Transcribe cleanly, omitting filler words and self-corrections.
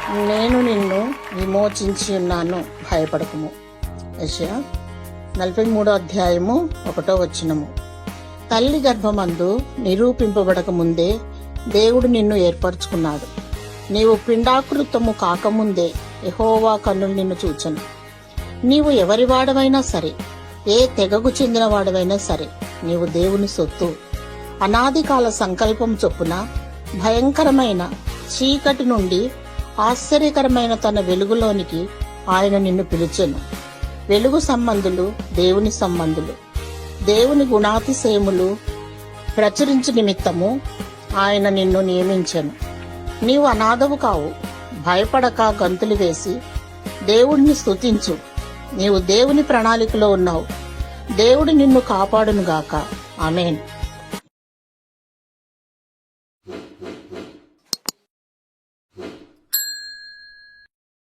నేను నిన్ను విమోచించి ఉన్నాను, భయపడకుము. యెషయా 43:1. తల్లి గర్భమందు నిరూపింపబడక ముందే దేవుడు నిన్ను ఏర్పరచుకున్నాడు. నీవు పిండాకృతము కాకముందే యెహోవా కన్నులు నిన్ను చూచెను. నీవు ఎవరి వాడవైనా సరే, ఏ తెగకు చెందిన వాడవైనా సరే, నీవు దేవుని సొత్తు. అనాది కాల సంకల్పం చొప్పున భయంకరమైన చీకటి నుండి ఆశ్చర్యకరమైన తన వెలుగులోనికి ఆయన నిన్ను పిలిచెను. వెలుగు సంబంధులు దేవుని సంబంధులు. దేవుని గుణాతిశయములు ప్రచురించు నిమిత్తము ఆయన నిన్ను నియమించెను. నీవు అనాథవు కావు. భయపడక గంతులు వేసి దేవుడిని స్తుతించు. నీవు దేవుని ప్రణాళికలో ఉన్నావు. దేవుడు నిన్ను కాపాడునుగాక. ఆమేన్.